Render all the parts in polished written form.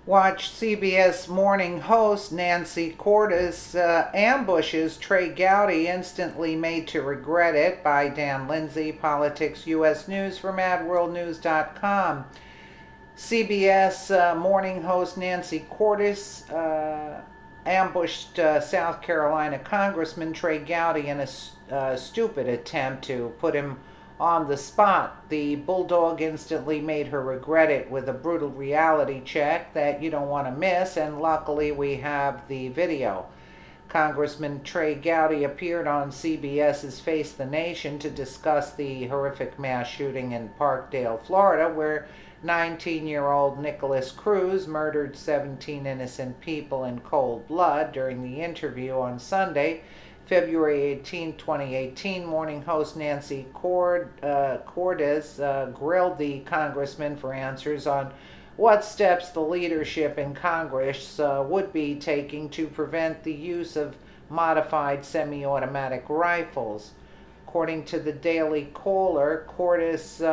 Watch CBS morning host Nancy Cordes ambushes Trey Gowdy, instantly made to regret it, by Dan Lindsay, Politics US News from AdWorldNews.com. CBS morning host Nancy Cordes ambushed South Carolina Congressman Trey Gowdy in a stupid attempt to put him on the spot. The bulldog instantly made her regret it with a brutal reality check that you don't want to miss, and luckily we have the video. Congressman Trey Gowdy appeared on CBS's Face the Nation to discuss the horrific mass shooting in Parkdale, Florida, where 19-year-old Nicholas Cruz murdered 17 innocent people in cold blood. During the interview on Sunday, February 18, 2018, morning host Nancy Cordes grilled the congressman for answers on what steps the leadership in Congress would be taking to prevent the use of modified semi-automatic rifles. According to the Daily Caller, Cordes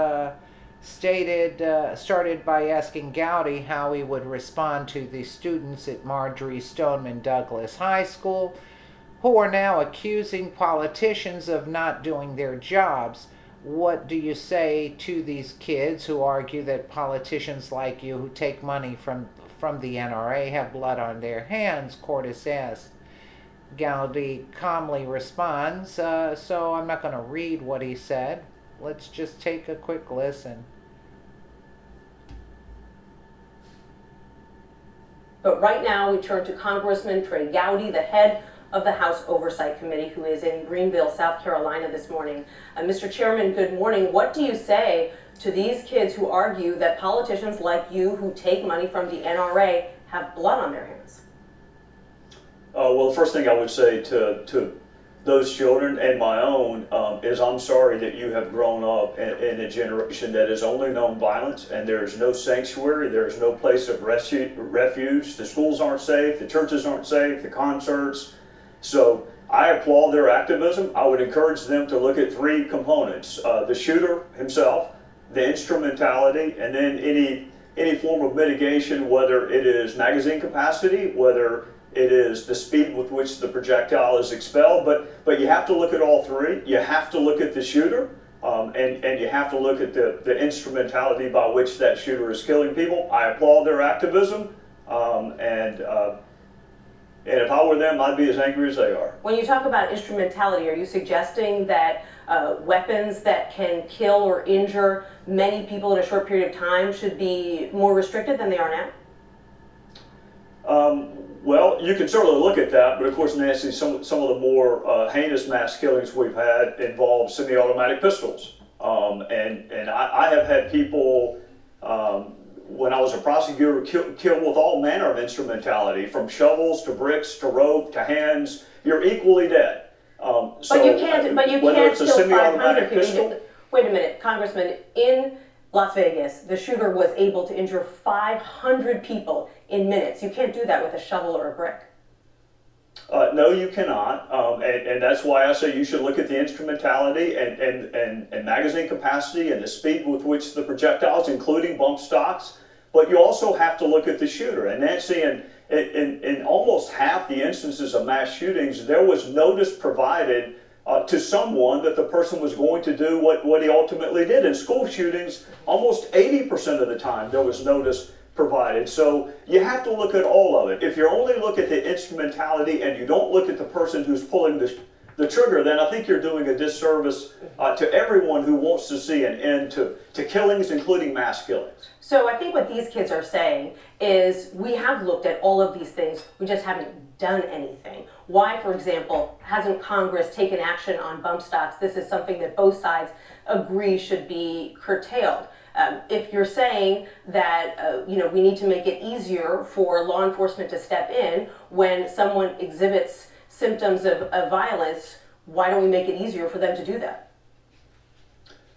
started by asking Gowdy how he would respond to the students at Marjorie Stoneman Douglas High School, who are now accusing politicians of not doing their jobs. What do you say to these kids who argue that politicians like you, who take money from the NRA, have blood on their hands? Cordes asks. Gowdy calmly responds, so I'm not going to read what he said. Let's just take a quick listen. But right now we turn to Congressman Trey Gowdy, the head of the House Oversight Committee, who is in Greenville, South Carolina this morning. Mr. Chairman, good morning. What do you say to these kids who argue that politicians like you, who take money from the NRA, have blood on their hands? Well, the first thing I would say to those children and my own is I'm sorry that you have grown up in a generation that has only known violence, and there's no sanctuary, there's no place of refuge. The schools aren't safe, the churches aren't safe, the concerts. So I applaud their activism. I would encourage them to look at three components: the shooter himself, the instrumentality, and then any form of mitigation, whether it is magazine capacity, whether it is the speed with which the projectile is expelled. But you have to look at all three. You have to look at the shooter, and you have to look at the instrumentality by which that shooter is killing people. I applaud their activism, and if I were them, I'd be as angry as they are. When you talk about instrumentality, are you suggesting that weapons that can kill or injure many people in a short period of time should be more restricted than they are now? Well, you can certainly look at that, but of course, Nancy, some of the more heinous mass killings we've had involve semi-automatic pistols. And I have had people, when I was a prosecutor, killed with all manner of instrumentality, from shovels to bricks to rope to hands. You're equally dead. But you can't kill 500 people. Wait a minute, Congressman. In Las Vegas, the shooter was able to injure 500 people in minutes. You can't do that with a shovel or a brick. No, you cannot, and that's why I say you should look at the instrumentality and magazine capacity and the speed with which the projectiles, including bump stocks. But you also have to look at the shooter. And Nancy, in almost half the instances of mass shootings, there was notice provided to someone that the person was going to do what he ultimately did. In school shootings, almost 80% of the time there was notice provided. So you have to look at all of it. If you only look at the instrumentality and you don't look at the person who's pulling the trigger, then I think you're doing a disservice to everyone who wants to see an end to killings, including mass killings. So I think what these kids are saying is, we have looked at all of these things, we just haven't done anything. Why, for example, hasn't Congress taken action on bump stocks? This is something that both sides agree should be curtailed. If you're saying that we need to make it easier for law enforcement to step in when someone exhibits symptoms of violence, why don't we make it easier for them to do that?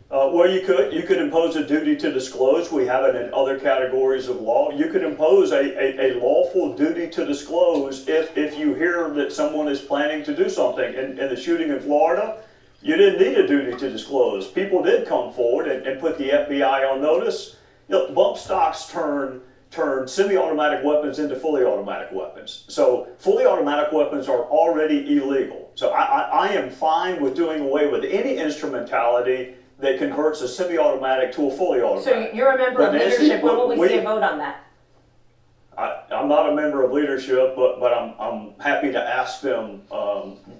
Well, you could impose a duty to disclose. We have it in other categories of law. You could impose a lawful duty to disclose if you hear that someone is planning to do something. In the shooting in Florida, you didn't need a duty to disclose. People did come forward and put the FBI on notice. Bump stocks turn turn semi-automatic weapons into fully automatic weapons. So fully automatic weapons are already illegal. So I am fine with doing away with any instrumentality that converts a semi-automatic to a fully automatic. So you're a member of leadership. When will we see a vote on that? I'm not a member of leadership, but I'm happy to ask them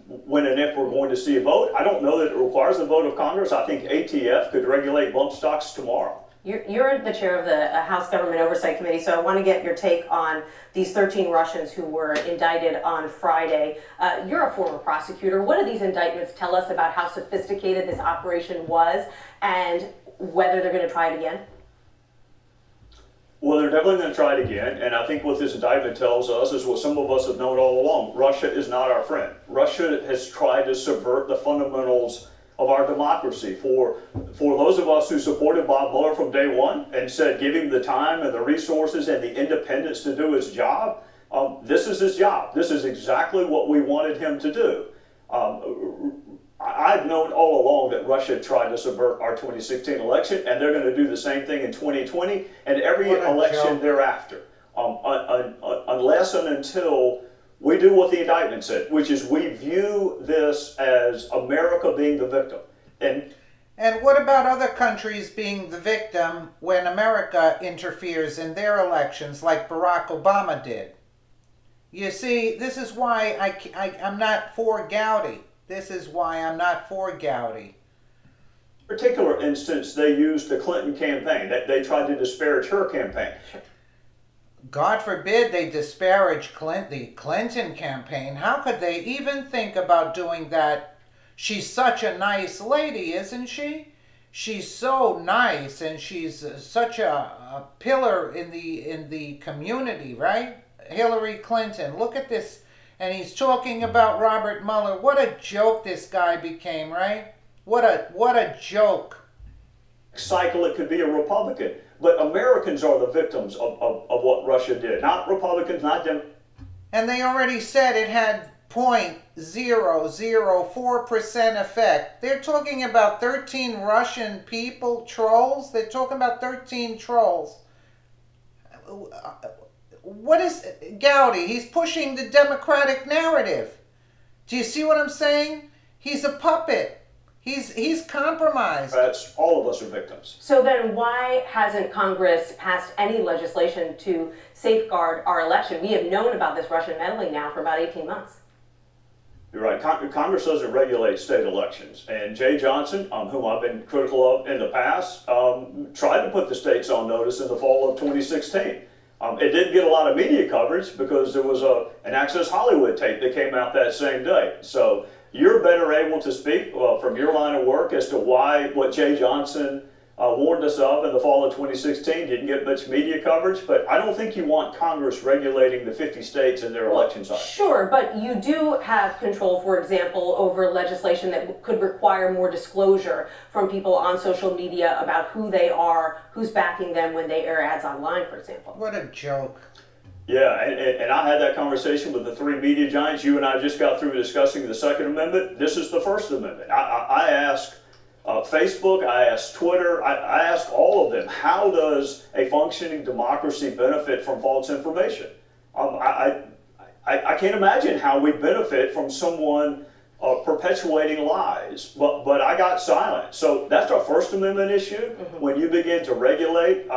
when and if we're going to see a vote. I don't know that it requires a vote of Congress. I think ATF could regulate bump stocks tomorrow. You're the chair of the House Government Oversight Committee, so I want to get your take on these 13 Russians who were indicted on Friday. You're a former prosecutor. What do these indictments tell us about how sophisticated this operation was and whether they're going to try it again? Well, they're definitely going to try it again, and I think what this indictment tells us is what some of us have known all along. Russia is not our friend. Russia has tried to subvert the fundamentals of our democracy. For those of us who supported Bob Mueller from day one and said give him the time and the resources and the independence to do his job, this is his job. This is exactly what we wanted him to do. I've known all along that Russia tried to subvert our 2016 election, and they're going to do the same thing in 2020 and every election thereafter, unless and until we do what the indictment said, which is we view this as America being the victim. And what about other countries being the victim when America interferes in their elections like Barack Obama did? You see, this is why I'm not for Gowdy. This is why I'm not for Gowdy. Particular instance, they used the Clinton campaign. They tried to disparage her campaign. God forbid they disparage the Clinton campaign. How could they even think about doing that? She's such a nice lady, isn't she? She's so nice, and she's such a pillar in the community, right? Hillary Clinton. Look at this. And he's talking about Robert Mueller. What a joke this guy became, right? What a joke. Cycle, it could be a Republican. But Americans are the victims of what Russia did. Not Republicans, not them. And they already said it had 0.004% effect. They're talking about 13 Russian people, trolls. They're talking about 13 trolls. What is Gowdy? He's pushing the Democratic narrative. Do you see what I'm saying? He's a puppet. He's compromised. That's all of us are victims. So then why hasn't Congress passed any legislation to safeguard our election? We have known about this Russian meddling now for about 18 months. You're right. Congress doesn't regulate state elections. And Jay Johnson, whom I've been critical of in the past, tried to put the states on notice in the fall of 2016. It didn't get a lot of media coverage because there was an Access Hollywood tape that came out that same day. So you're better able to speak from your line of work as to why what Jay Johnson warned us of in the fall of 2016 didn't get much media coverage, but I don't think you want Congress regulating the 50 states and their election cycle. Sure, but you do have control, for example, over legislation that could require more disclosure from people on social media about who they are, who's backing them when they air ads online, for example. What a joke. Yeah, and I had that conversation with the three media giants. You and I just got through discussing the Second Amendment. This is the First Amendment. I asked Facebook, I asked Twitter, I asked all of them, how does a functioning democracy benefit from false information? I can't imagine how we benefit from someone perpetuating lies, but I got silent. So that's our First Amendment issue. Mm-hmm. When you begin to regulate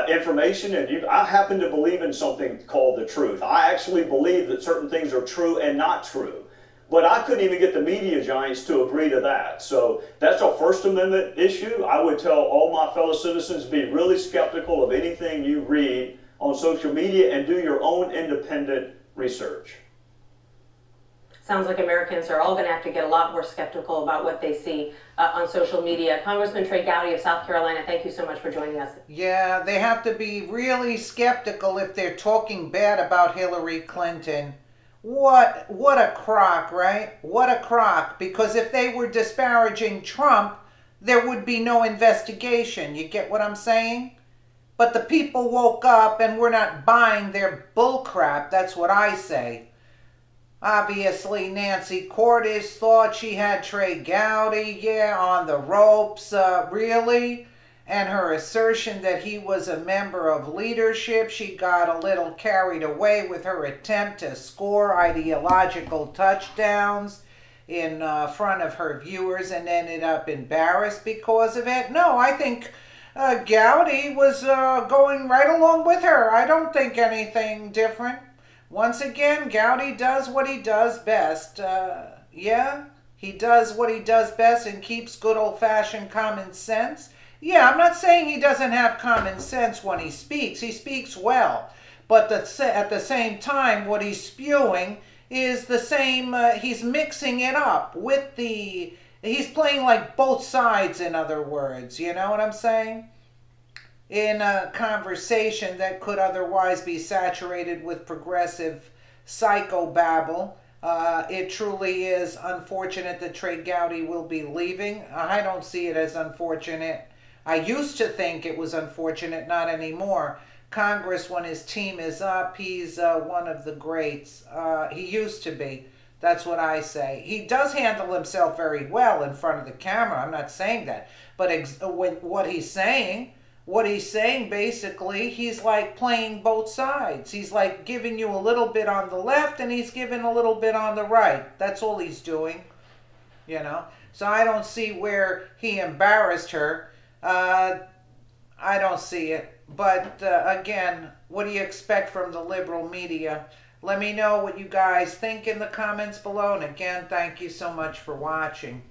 information, and I happen to believe in something called the truth. I actually believe that certain things are true and not true. But I couldn't even get the media giants to agree to that. So that's our First Amendment issue. I would tell all my fellow citizens, be really skeptical of anything you read on social media and do your own independent research. Sounds like Americans are all going to have to get a lot more skeptical about what they see on social media. Congressman Trey Gowdy of South Carolina, thank you so much for joining us. Yeah, they have to be really skeptical if they're talking bad about Hillary Clinton. What a crock, right? What a crock. Because if they were disparaging Trump, there would be no investigation. You get what I'm saying? But the people woke up and we're not buying their bullcrap. That's what I say. Obviously, Nancy Cordes thought she had Trey Gowdy, on the ropes. Really? and her assertion that he was a member of leadership. She got a little carried away with her attempt to score ideological touchdowns in front of her viewers and ended up embarrassed because of it. No, I think Gowdy was going right along with her. I don't think anything different. Once again, Gowdy does what he does best. Yeah, he does what he does best and keeps good old-fashioned common sense. Yeah, I'm not saying he doesn't have common sense when he speaks. He speaks well. But at the same time, what he's spewing is the same. He's mixing it up with the... He's playing like both sides, in other words. You know what I'm saying? In a conversation that could otherwise be saturated with progressive psychobabble. It truly is unfortunate that Trey Gowdy will be leaving. I don't see it as unfortunate. I used to think it was unfortunate, not anymore. Congress, when his team is up, he's one of the greats. He used to be. That's what I say. He does handle himself very well in front of the camera. I'm not saying that. But what he's saying basically, he's like playing both sides. He's like giving you a little bit on the left and he's giving a little bit on the right. That's all he's doing, you know. So I don't see where he embarrassed her. I don't see it. But again, what do you expect from the liberal media? Let me know what you guys think in the comments below. And again, thank you so much for watching.